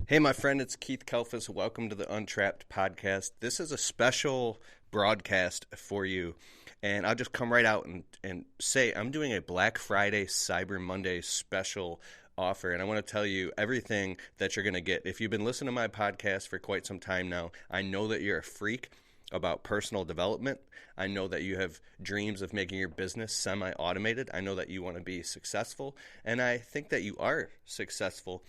Hey, my friend, it's Keith Kelfis. Welcome to the Untrapped Podcast. This is a special broadcast for you, and I'll just come right out and say I'm doing a Black Friday, Cyber Monday special offer, and I want to tell you everything that you're going to get. If you've been listening to my podcast for quite some time now, I know that you're a freak about personal development. I know that you have dreams of making your business semi-automated. I know that you want to be successful, and I think that you are successful.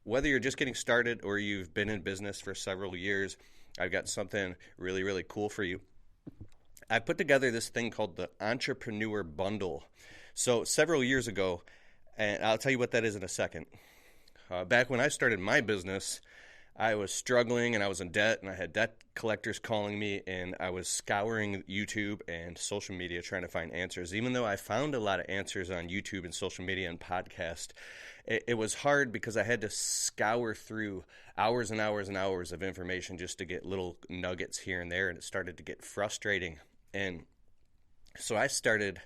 Whether you're just getting started or you've been in business for several years, I've got something really, really cool for you. I put together this thing called the Entrepreneur Bundle. So several years ago, and I'll tell you what that is in a second. Back when I started my business, I was struggling and I was in debt and I had debt collectors calling me and I was scouring YouTube and social media trying to find answers. Even though I found a lot of answers on YouTube and social media and podcast, it was hard because I had to scour through hours and hours and hours of information just to get little nuggets here and there, and it started to get frustrating. And so I started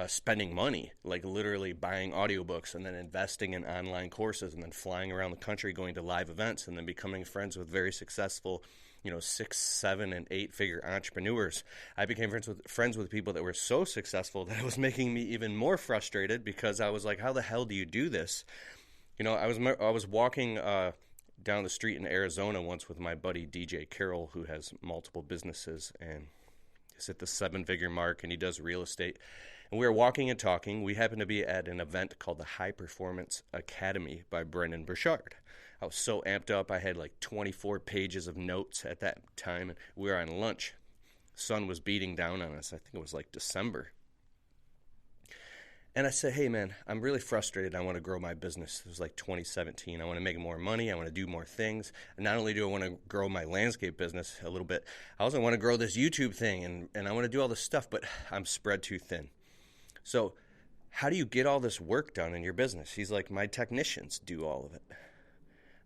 spending money, like literally buying audiobooks and then investing in online courses and then flying around the country going to live events and then becoming friends with very successful, 6, 7, and 8-figure entrepreneurs. I became friends with people that were so successful that it was making me even more frustrated because I was like, how the hell do you do this? I was walking down the street in Arizona once with my buddy DJ Carroll, who has multiple businesses and he's at the 7-figure mark and he does real estate. And we were walking and talking. We happened to be at an event called the High Performance Academy by Brendan Burchard. I was so amped up. I had like 24 pages of notes at that time. And we were on lunch. The sun was beating down on us. I think it was like December. And I said, hey, man, I'm really frustrated. I want to grow my business. It was like 2017. I want to make more money. I want to do more things. And not only do I want to grow my landscape business a little bit, I also want to grow this YouTube thing. And I want to do all this stuff, but I'm spread too thin. So how do you get all this work done in your business? He's like, my technicians do all of it.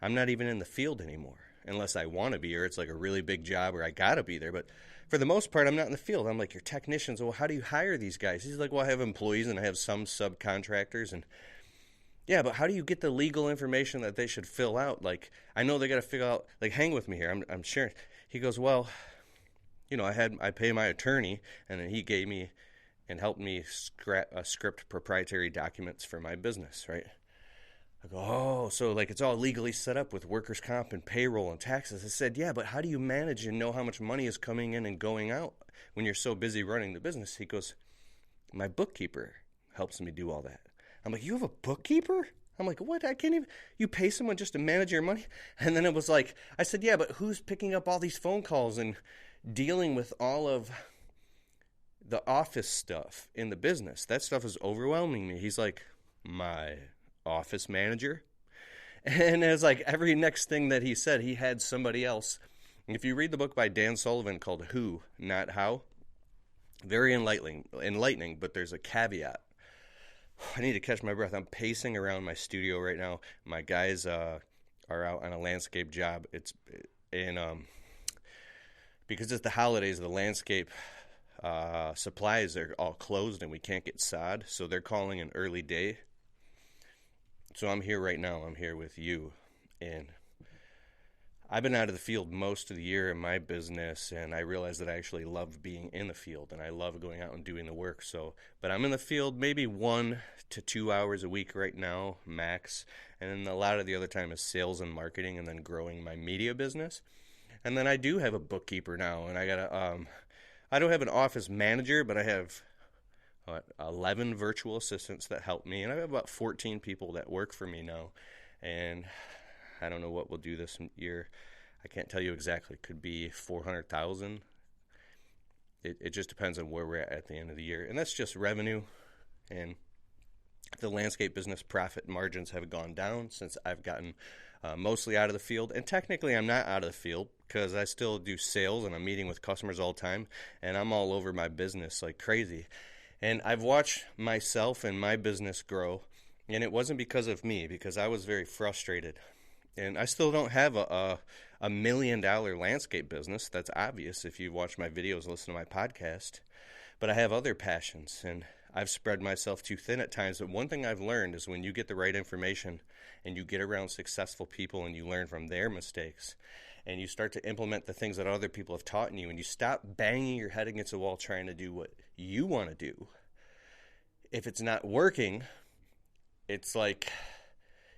I'm not even in the field anymore unless I want to be, or it's like a really big job or I got to be there. But for the most part, I'm not in the field. I'm like, your technicians, well, how do you hire these guys? He's like, well, I have employees and I have some subcontractors. And yeah, but how do you get the legal information that they should fill out? Like, I know they got to figure out, like, hang with me here. I'm sure. He goes, well, I pay my attorney, and then he gave me and helped me script proprietary documents for my business, right? I go, oh, so like it's all legally set up with workers' comp and payroll and taxes. I said, yeah, but how do you manage and know how much money is coming in and going out when you're so busy running the business? He goes, my bookkeeper helps me do all that. I'm like, you have a bookkeeper? I'm like, what? I can't even, you pay someone just to manage your money? And then it was like, I said, yeah, but who's picking up all these phone calls and dealing with all of the office stuff in the business? That stuff is overwhelming me. He's like, my office manager. And it was like every next thing that he said, he had somebody else. If you read the book by Dan Sullivan called Who, Not How, very enlightening, but there's a caveat. I need to catch my breath. I'm pacing around my studio right now. My guys are out on a landscape job. Because it's the holidays, the landscape supplies are all closed and we can't get sod, so they're calling an early day. So I'm here right now. I'm here with you, and I've been out of the field most of the year in my business, and I realized that I actually love being in the field, and I love going out and doing the work. But I'm in the field maybe 1 to 2 hours a week right now, max, and then a lot of the other time is sales and marketing, and then growing my media business. And then I do have a bookkeeper now, and I don't have an office manager, but I have 11 virtual assistants that help me, and I have about 14 people that work for me now. And I don't know what we'll do this year. I can't tell you exactly. It could be 400,000. It just depends on where we're at the end of the year, and that's just revenue. And the landscape business profit margins have gone down since I've gotten mostly out of the field. And technically, I'm not out of the field because I still do sales and I'm meeting with customers all the time, and I'm all over my business like crazy. And I've watched myself and my business grow, and it wasn't because of me, because I was very frustrated. And I still don't have a $1 million landscape business. That's obvious if you watch my videos, listen to my podcast. But I have other passions, and I've spread myself too thin at times. But one thing I've learned is when you get the right information and you get around successful people and you learn from their mistakes, and you start to implement the things that other people have taught you, and you stop banging your head against the wall trying to do what you want to do. If it's not working, it's like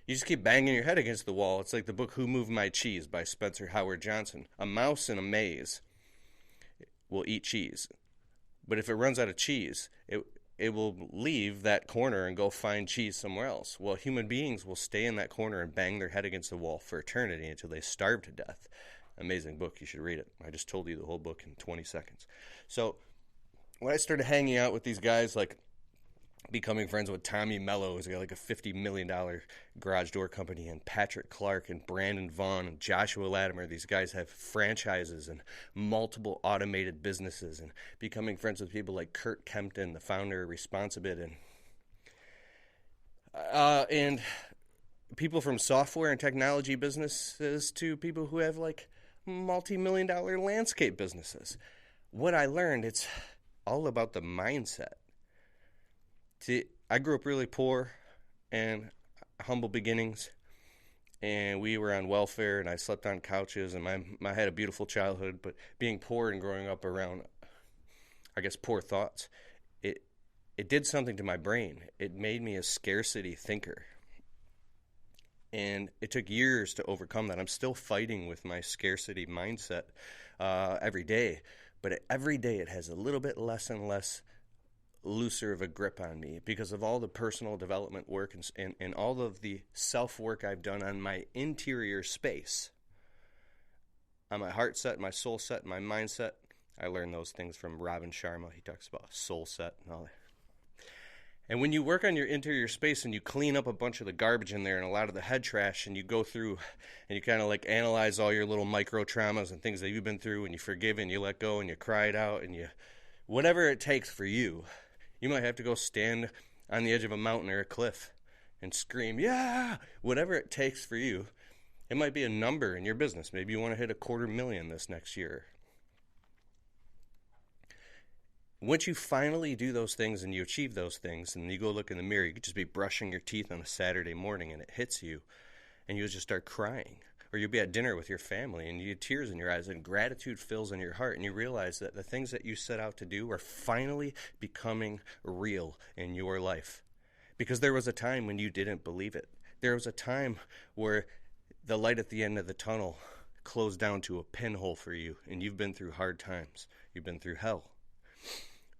you just keep banging your head against the wall. It's like the book Who Moved My Cheese by Spencer Howard Johnson. A mouse in a maze will eat cheese, but if it runs out of cheese, it will leave that corner and go find cheese somewhere else. Well, human beings will stay in that corner and bang their head against the wall for eternity until they starve to death. Amazing book. You should read it. I just told you the whole book in 20 seconds. So when I started hanging out with these guys, like becoming friends with Tommy Mello, who's got like a $50 million garage door company, and Patrick Clark and Brandon Vaughn and Joshua Latimer. These guys have franchises and multiple automated businesses, and becoming friends with people like Kurt Kempton, the founder of Responsibit, and people from software and technology businesses to people who have like multi-million dollar landscape businesses. What I learned, it's all about the mindset. See, I grew up really poor and humble beginnings, and we were on welfare, and I slept on couches, and I had a beautiful childhood, but being poor and growing up around, I guess, poor thoughts, it did something to my brain. It made me a scarcity thinker, and it took years to overcome that. I'm still fighting with my scarcity mindset every day, but every day it has a little bit less and less looser of a grip on me because of all the personal development work and all of the self-work I've done on my interior space, on my heart set, my soul set, my mindset. I learned those things from Robin Sharma. He talks about soul set and all that. And when you work on your interior space and you clean up a bunch of the garbage in there and a lot of the head trash, and you go through and you kind of like analyze all your little micro traumas and things that you've been through, and you forgive and you let go and you cry it out, and you, whatever it takes for you, you might have to go stand on the edge of a mountain or a cliff and scream, yeah, whatever it takes for you. It might be a number in your business. Maybe you want to hit $250,000 this next year. Once you finally do those things and you achieve those things and you go look in the mirror, you could just be brushing your teeth on a Saturday morning and it hits you and you'll just start crying. Or you'll be at dinner with your family and you have tears in your eyes and gratitude fills in your heart, and you realize that the things that you set out to do are finally becoming real in your life. Because there was a time when you didn't believe it. There was a time where the light at the end of the tunnel closed down to a pinhole for you, and you've been through hard times. You've been through hell.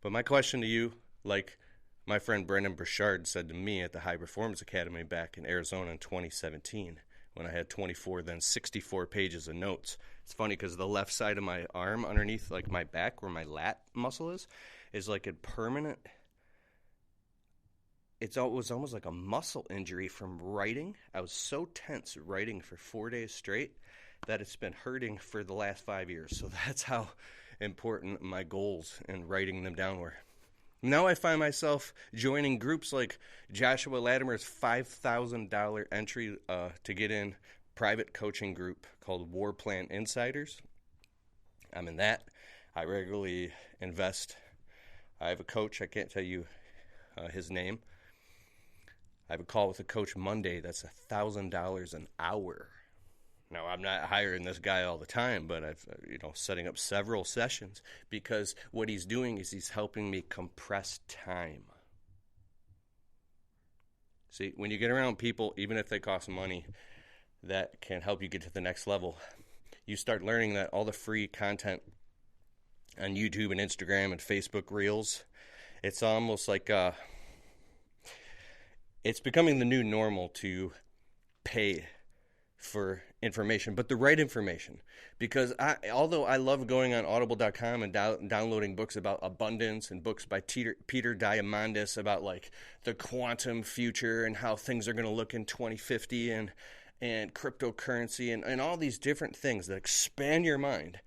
But my question to you, like my friend Brendan Burchard said to me at the High Performance Academy back in Arizona in 2017, when I had 24, then 64 pages of notes. It's funny because the left side of my arm underneath like my back where my lat muscle is like a permanent, it was almost like a muscle injury from writing. I was so tense writing for 4 days straight that it's been hurting for the last 5 years. So that's how important my goals and writing them down were. Now I find myself joining groups like Joshua Latimer's $5,000 entry to get in private coaching group called War Plan Insiders. I'm in that. I regularly invest. I have a coach. I can't tell you his name. I have a call with a coach Monday. That's $1,000 an hour. Now, I'm not hiring this guy all the time, but I've, setting up several sessions because what he's doing is he's helping me compress time. See, when you get around people, even if they cost money, that can help you get to the next level, you start learning that all the free content on YouTube and Instagram and Facebook Reels, it's almost like it's becoming the new normal to pay for information, but the right information. Because although I love going on audible.com and downloading books about abundance and books by Peter Diamandis about like the quantum future and how things are going to look in 2050 and cryptocurrency and all these different things that expand your mind,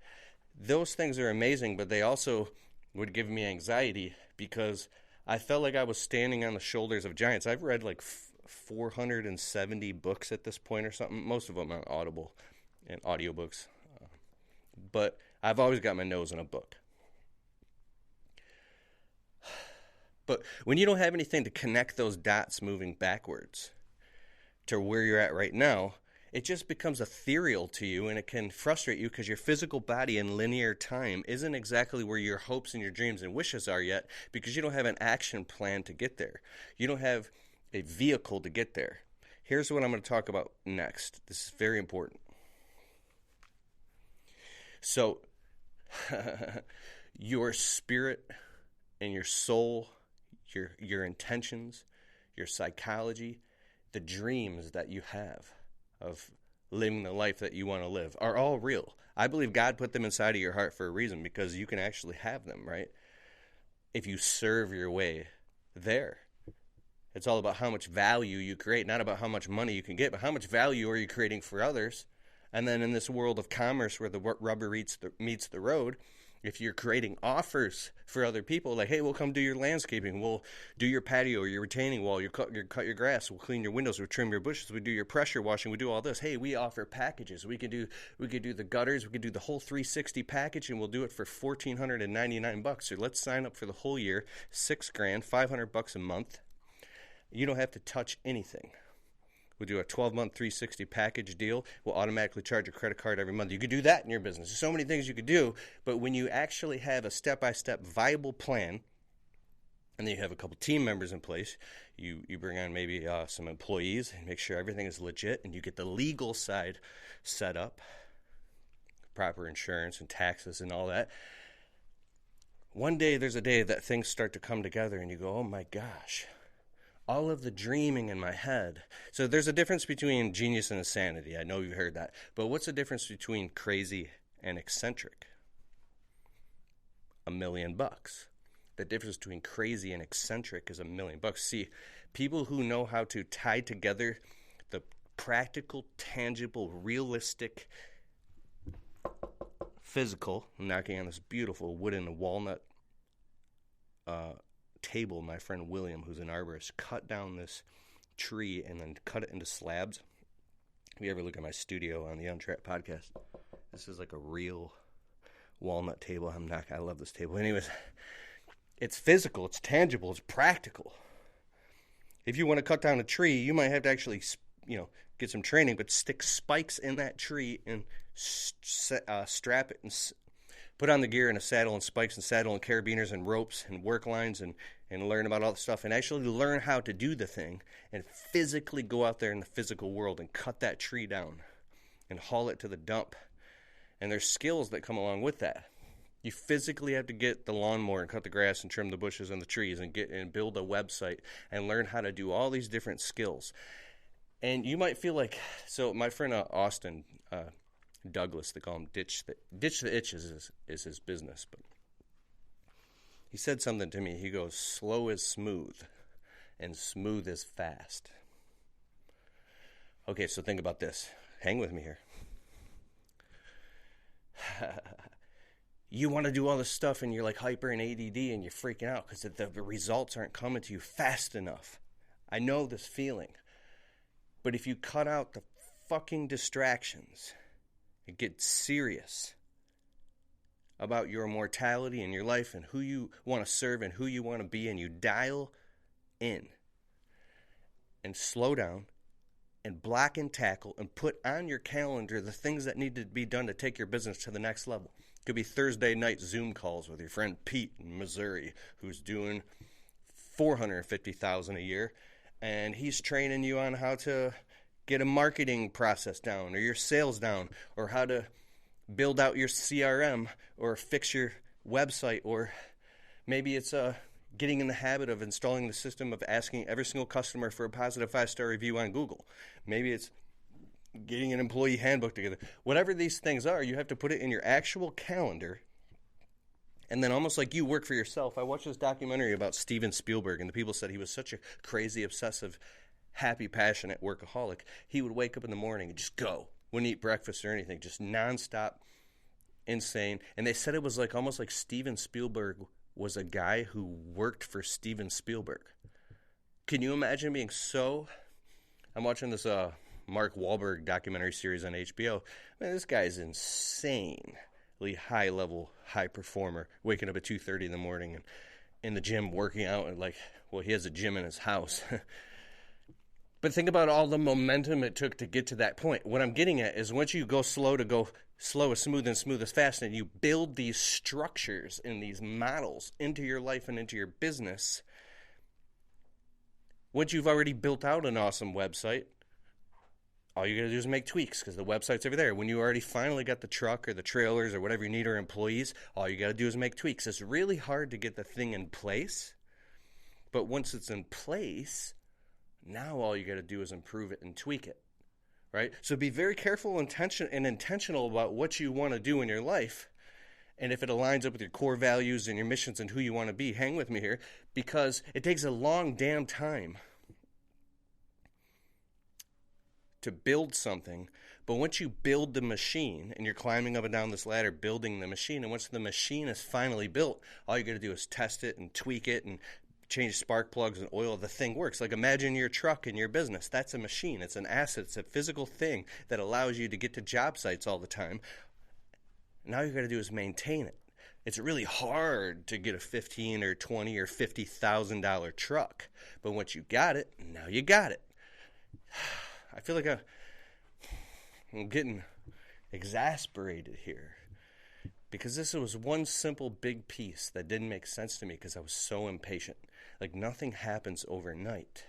those things are amazing, but they also would give me anxiety because I felt like I was standing on the shoulders of giants. I've read like 470 books at this point or something, most of them on Audible and audiobooks. But I've always got my nose in a book. But when you don't have anything to connect those dots moving backwards, to where you're at right now, it just becomes ethereal to you, and it can frustrate you because your physical body in linear time isn't exactly where your hopes and your dreams and wishes are yet, because you don't have an action plan to get there. You don't have a vehicle to get there. Here's what I'm going to talk about next. This is very important. So, your spirit and your soul, your intentions, your psychology, the dreams that you have of living the life that you want to live are all real. I believe God put them inside of your heart for a reason, because you can actually have them, right? If you serve your way there. It's all about how much value you create, not about how much money you can get, but how much value are you creating for others. And then in this world of commerce where the rubber meets the road, if you're creating offers for other people, like, hey, we'll come do your landscaping, we'll do your patio or your retaining wall, you cut your grass, we'll clean your windows, we'll trim your bushes, we do your pressure washing, we do all this. Hey, we offer packages. We could do the gutters, we could do the whole 360 package, and we'll do it for $1,499. So let's sign up for the whole year, $6,000, $500 a month. You don't have to touch anything. We'll do a 12-month 360 package deal. We'll automatically charge a credit card every month. You could do that in your business. There's so many things you could do, but when you actually have a step-by-step viable plan, and then you have a couple team members in place, you bring on maybe some employees and make sure everything is legit, and you get the legal side set up, proper insurance and taxes and all that. One day there's a day that things start to come together, and you go, oh my gosh. All of the dreaming in my head. So there's a difference between genius and insanity. I know you've heard that. But what's the difference between crazy and eccentric? $1 million. The difference between crazy and eccentric is $1 million. See, people who know how to tie together the practical, tangible, realistic, physical, I'm knocking on this beautiful wooden walnut table, my friend William, who's an arborist, cut down this tree and then cut it into slabs. If you ever look at my studio on the Untrapped Podcast, this is like a real walnut table. I love this table. Anyways, it's physical, it's tangible, it's practical. If you want to cut down a tree, you might have to actually, get some training, but stick spikes in that tree and strap it and put on the gear and a saddle and spikes and saddle and carabiners and ropes and work lines and learn about all the stuff and actually learn how to do the thing and physically go out there in the physical world and cut that tree down and haul it to the dump. And there's skills that come along with that. You physically have to get the lawnmower and cut the grass and trim the bushes and the trees and build a website and learn how to do all these different skills. And you might feel like, so my friend Austin Douglas, they call him Ditch the Itch is his business, but he said something to me. He goes, slow is smooth, and smooth is fast. Okay, so think about this. Hang with me here. You want to do all this stuff, and you're like hyper and ADD, and you're freaking out because the results aren't coming to you fast enough. I know this feeling. But if you cut out the fucking distractions and get serious about your mortality and your life and who you want to serve and who you want to be, and you dial in and slow down and block and tackle and put on your calendar the things that need to be done to take your business to the next level. It could be Thursday night Zoom calls with your friend Pete in Missouri, who's doing $450,000 a year, and he's training you on how to get a marketing process down or your sales down, or how to build out your CRM or fix your website, or maybe it's getting in the habit of installing the system of asking every single customer for a positive 5-star review on Google. Maybe it's getting an employee handbook together. Whatever these things are, you have to put it in your actual calendar. And then almost like you work for yourself. I watched this documentary about Steven Spielberg, and the people said he was such a crazy, obsessive, happy, passionate workaholic. He would wake up in the morning and just go. Wouldn't eat breakfast or anything. Just nonstop, insane. And they said it was like almost like Steven Spielberg was a guy who worked for Steven Spielberg. Can you imagine being so... I'm watching this Mark Wahlberg documentary series on HBO. Man, this guy is insanely high level, high performer, waking up at 2:30 in the morning and in the gym working out, and he has a gym in his house. But think about all the momentum it took to get to that point. What I'm getting at is once you go slow to go slow as smooth and smooth as fast, and you build these structures and these models into your life and into your business, once you've already built out an awesome website, all you got to do is make tweaks because the website's over there. When you already finally got the truck or the trailers or whatever you need or employees, all you got to do is make tweaks. It's really hard to get the thing in place, but once it's in place, now all you got to do is improve it and tweak it, right? So be very careful and intentional about what you want to do in your life. And if it aligns up with your core values and your missions and who you want to be, hang with me here, because it takes a long damn time to build something. But once you build the machine and you're climbing up and down this ladder building the machine, and once the machine is finally built, all you got to do is test it and tweak it and change spark plugs and oil. The thing works. Like imagine your truck in your business. That's a machine. It's an asset. It's a physical thing that allows you to get to job sites all the time. Now you got to do is maintain it. It's really hard to get a $15 or $20 or $50,000 truck, but once you got it, now you got it. I feel like I'm getting exasperated here because this was one simple big piece that didn't make sense to me because I was so impatient. Like nothing happens overnight.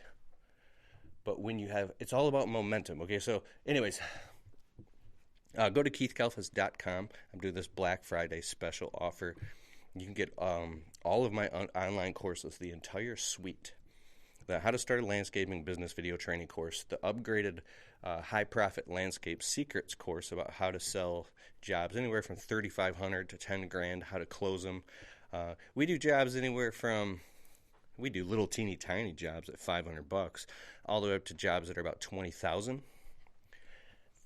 But when you have, it's all about momentum. Okay, so anyways, go to keithkalfas.com. I'm doing this Black Friday special offer. You can get all of my online courses, the entire suite. The How to Start a Landscaping Business Video Training course, the upgraded High Profit Landscape Secrets course about how to sell jobs anywhere from $3,500 to $10,000, how to close them. We do jobs anywhere from, we do little teeny tiny jobs at $500 all the way up to jobs that are about $20,000.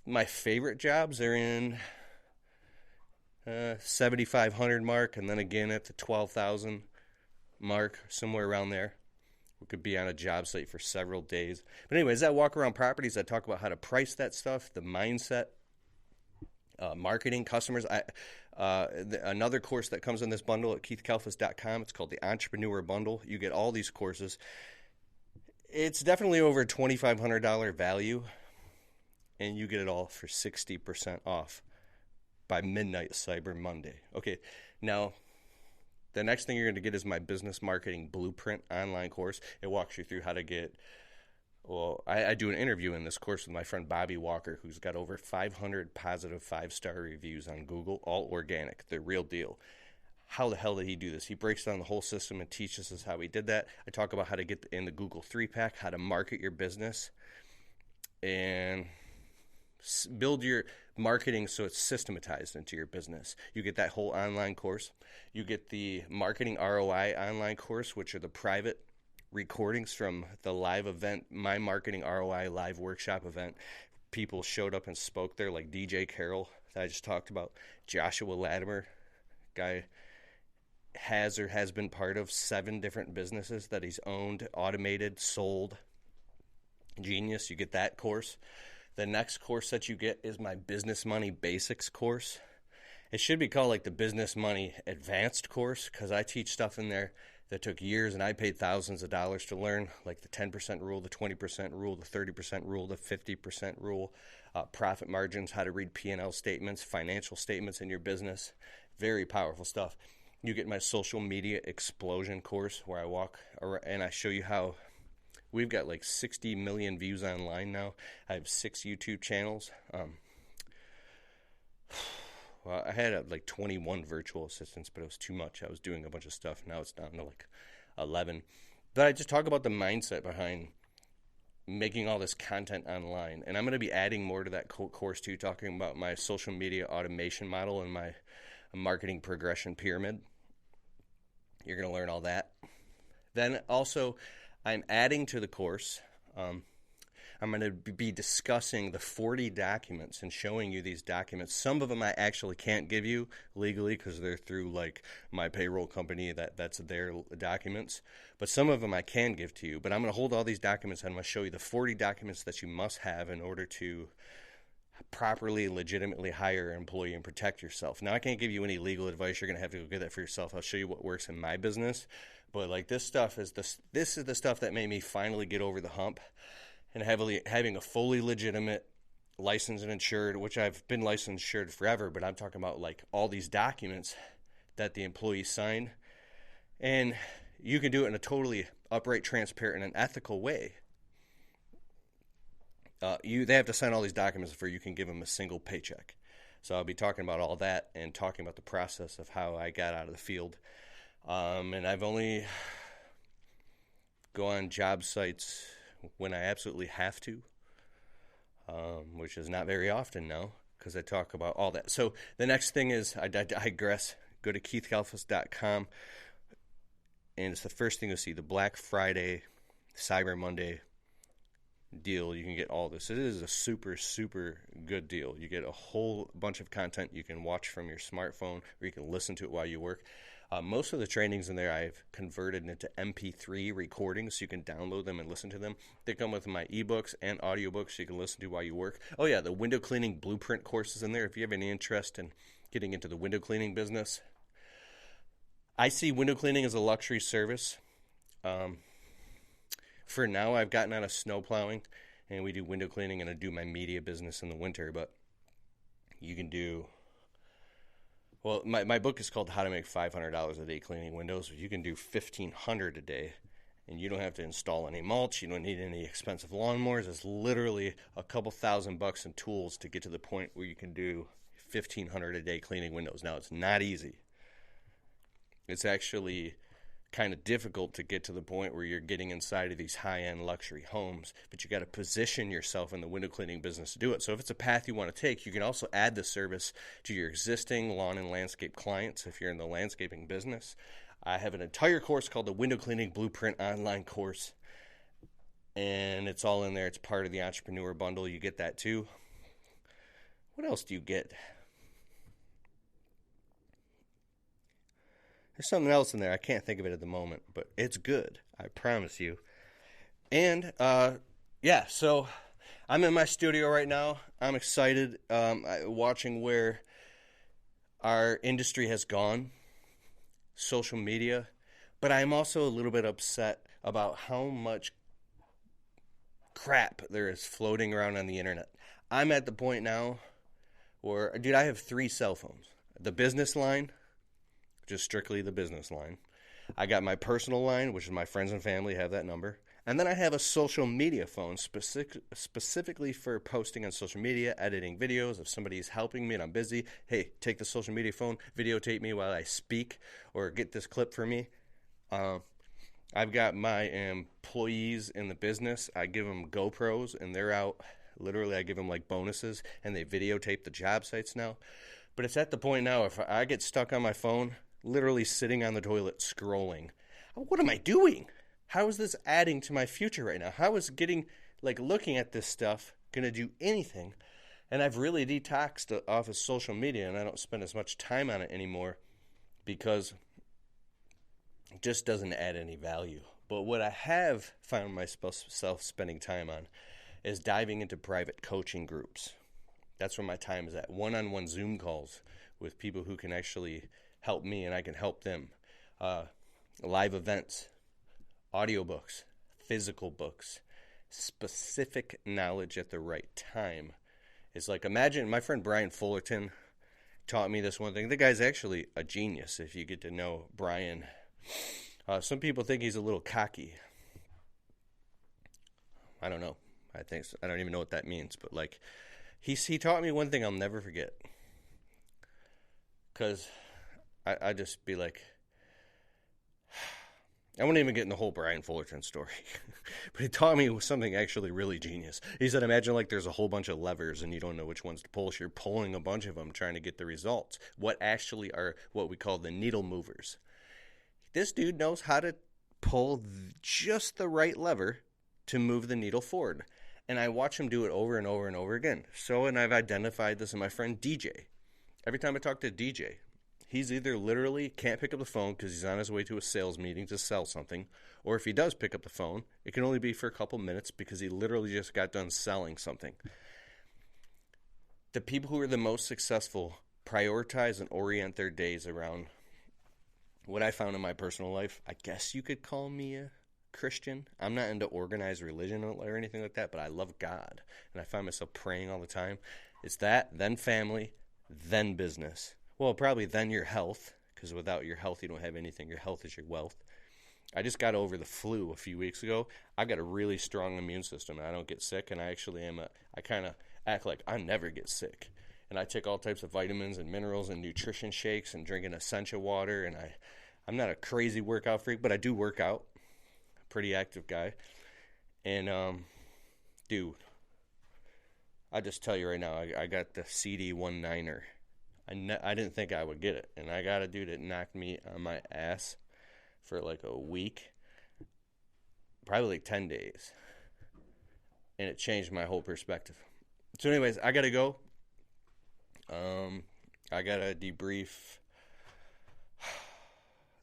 My favorite jobs are in $7,500 mark, and then again at the $12,000 mark, somewhere around there. We could be on a job site for several days. But anyways, I walk around properties. I talk about how to price that stuff, the mindset, marketing, customers. Another course that comes in this bundle at keithkalfas.com, it's called the Entrepreneur Bundle. You get all these courses. It's definitely over $2,500 value, and you get it all for 60% off by midnight Cyber Monday. Okay, now the next thing you're going to get is my Business Marketing Blueprint online course. It walks you through how to get, well, I do an interview in this course with my friend Bobby Walker, who's got over 500 positive 5-star reviews on Google, all organic, the real deal. How the hell did he do this? He breaks down the whole system and teaches us how he did that. I talk about how to get in the Google 3-pack, how to market your business, and build your marketing so it's systematized into your business. You get that whole online course. You get the Marketing ROI online course, which are the private recordings from the live event, my Marketing ROI live workshop event. People showed up and spoke there, like DJ Carroll that I just talked about. Joshua Latimer, guy has been part of 7 different businesses that he's owned, automated, sold. Genius. You get that course. The next course that you get is my Business Money Basics course. It should be called like the Business Money Advanced course because I teach stuff in there that took years and I paid thousands of dollars to learn, like the 10% rule, the 20% rule, the 30% rule, the 50% rule, profit margins, how to read P&L statements, financial statements in your business. Very powerful stuff. You get my Social Media Explosion course where I walk around and I show you how we've got like 60 million views online now. I have 6 YouTube channels. Well, I had like 21 virtual assistants, but it was too much. I was doing a bunch of stuff. Now it's down to like 11. But I just talk about the mindset behind making all this content online. And I'm going to be adding more to that course too, talking about my social media automation model and my marketing progression pyramid. You're going to learn all that. Then also, I'm adding to the course, I'm going to be discussing the 40 documents and showing you these documents. Some of them I actually can't give you legally because they're through like my payroll company, that's their documents. But some of them I can give to you. But I'm going to hold all these documents and I'm going to show you the 40 documents that you must have in order to properly, legitimately hire an employee and protect yourself. Now, I can't give you any legal advice. You're going to have to go get that for yourself. I'll show you what works in my business. But like this stuff is this is the stuff that made me finally get over the hump and having a fully legitimate licensed and insured, which I've been licensed and insured forever, but I'm talking about like all these documents that the employees sign. And you can do it in a totally upright, transparent, and ethical way. They have to sign all these documents before you can give them a single paycheck. So I'll be talking about all that and talking about the process of how I got out of the field. And I've only go on job sites when I absolutely have to, which is not very often now because I talk about all that. So the next thing is, I digress, go to keithkalfas.com, and it's the first thing you'll see, the Black Friday, Cyber Monday deal. You can get all this. It is a super, super good deal. You get a whole bunch of content you can watch from your smartphone, or you can listen to it while you work. Most of the trainings in there I've converted into MP3 recordings, so you can download them and listen to them. They come with my ebooks and audiobooks so you can listen to while you work. Oh yeah, the window cleaning blueprint course is in there if you have any interest in getting into the window cleaning business. I see window cleaning as a luxury service. For now, I've gotten out of snow plowing, and we do window cleaning, and I do my media business in the winter. But you can do, well, my book is called How to Make $500 a Day Cleaning Windows. You can do $1,500 a day, and you don't have to install any mulch. You don't need any expensive lawnmowers. It's literally a couple $1,000 in tools to get to the point where you can do $1,500 a day cleaning windows. Now, it's not easy. It's actually kind of difficult to get to the point where you're getting inside of these high-end luxury homes, but you got to position yourself in the window cleaning business to do it. So if it's a path you want to take, you can also add the service to your existing lawn and landscape clients if you're in the landscaping business. I have an entire course called the Window Cleaning Blueprint online course, and it's all in there. It's part of the Entrepreneur Bundle. You get that too. What else do you get? There's something else in there. I can't think of it at the moment, but it's good. I promise you. And, so I'm in my studio right now. I'm excited watching where our industry has gone, social media. But I'm also a little bit upset about how much crap there is floating around on the internet. I'm at the point now where, dude, I have 3 cell phones. The business line, just strictly the business line. I got my personal line, which is my friends and family have that number. And then I have a social media phone specifically for posting on social media, editing videos. If somebody's helping me and I'm busy, hey, take the social media phone, videotape me while I speak, or get this clip for me. I've got my employees in the business. I give them GoPros, and they're out. Literally, I give them like bonuses, and they videotape the job sites now. But it's at the point now, if I get stuck on my phone, literally sitting on the toilet scrolling, what am I doing? How is this adding to my future right now? How is looking at this stuff going to do anything? And I've really detoxed off of social media, and I don't spend as much time on it anymore because it just doesn't add any value. But what I have found myself spending time on is diving into private coaching groups. That's where my time is at. One-on-one Zoom calls with people who can actually help me and I can help them. Live events, audiobooks, physical books, specific knowledge at the right time. It's like, imagine my friend Brian Fullerton taught me this one thing. The guy's actually a genius if you get to know Brian. Some people think he's a little cocky. I don't know. I don't even know what that means, but he taught me one thing I'll never forget. Because I just be like, I won't even get in the whole Brian Fullerton story. But he taught me something actually really genius. He said, imagine there's a whole bunch of levers and you don't know which ones to pull. So you're pulling a bunch of them trying to get the results. What actually are what we call the needle movers. This dude knows how to pull just the right lever to move the needle forward. And I watch him do it over and over and over again. And I've identified this in my friend DJ. Every time I talk to DJ, he's either literally can't pick up the phone because he's on his way to a sales meeting to sell something, or if he does pick up the phone, it can only be for a couple minutes because he literally just got done selling something. The people who are the most successful prioritize and orient their days around what I found in my personal life. I guess you could call me Christian. I'm not into organized religion or anything like that, but I love God. And I find myself praying all the time. It's that, then family, then business. Well, probably then your health, because without your health, you don't have anything. Your health is your wealth. I just got over the flu a few weeks ago. I got a really strong immune system, and I don't get sick, and I actually I kind of act like I never get sick. And I take all types of vitamins and minerals and nutrition shakes and drinking essential water, and I'm not a crazy workout freak, but I do work out. Pretty active guy. And, dude, I just tell you right now, I got the CD19er. I didn't think I would get it. And I got a dude that knocked me on my ass for like a week. Probably like 10 days. And it changed my whole perspective. So anyways, I got to go. I got to debrief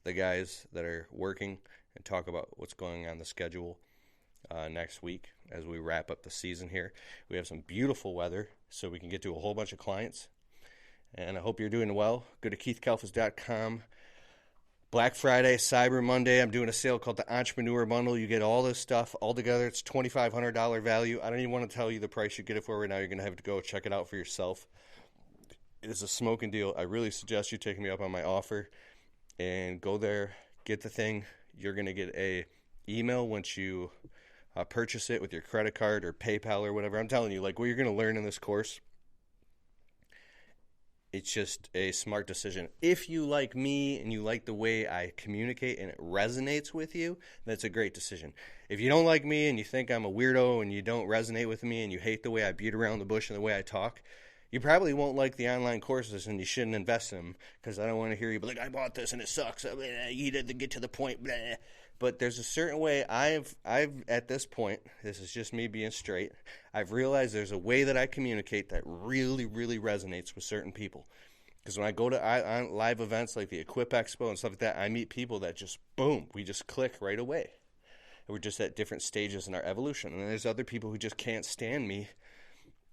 the guys that are working and talk about what's going on the schedule next week as we wrap up the season here. We have some beautiful weather, so we can get to a whole bunch of clients. And I hope you're doing well. Go to keithkalfas.com. Black Friday, Cyber Monday, I'm doing a sale called the Entrepreneur Bundle. You get all this stuff all together. It's $2,500 value. I don't even want to tell you the price you get it for right now. You're going to have to go check it out for yourself. It is a smoking deal. I really suggest you take me up on my offer and go there, get the thing. You're going to get a email once you purchase it with your credit card or PayPal or whatever. I'm telling you, like, what you're going to learn in this course, it's just a smart decision. If you like me and you like the way I communicate and it resonates with you, that's a great decision. If you don't like me and you think I'm a weirdo and you don't resonate with me and you hate the way I beat around the bush and the way I talk, you probably won't like the online courses and you shouldn't invest in them, because I don't want to hear you be like, I bought this and it sucks. You didn't get to the point. Blah. But there's a certain way I've at this point, this is just me being straight, I've realized there's a way that I communicate that really, really resonates with certain people. Because when I go to live events like the Equip Expo and stuff like that, I meet people that just, boom, we just click right away. And we're just at different stages in our evolution. And there's other people who just can't stand me,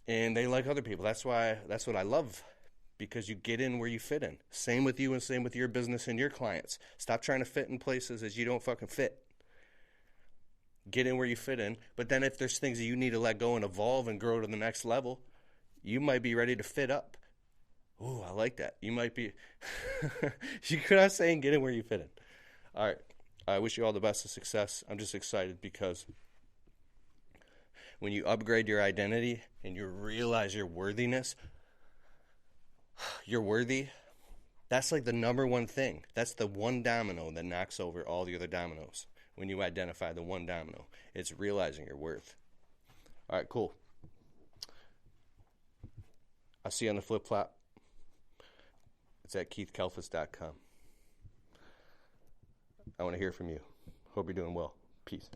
and they like other people. That's what I love. Because you get in where you fit in. Same with you and same with your business and your clients. Stop trying to fit in places as you don't fucking fit. Get in where you fit in. But then if there's things that you need to let go and evolve and grow to the next level, you might be ready to fit up. Ooh, I like that. You might be. You're not saying get in where you fit in. All right. I wish you all the best of success. I'm just excited because when you upgrade your identity and you realize your worthiness, you're worthy, that's like the number one thing. That's the one domino that knocks over all the other dominoes. When you identify the one domino, it's realizing your worth. All right, cool. I'll see you on the flip-flop. It's at keithkalfas.com. I want to hear from you. Hope you're doing well. Peace.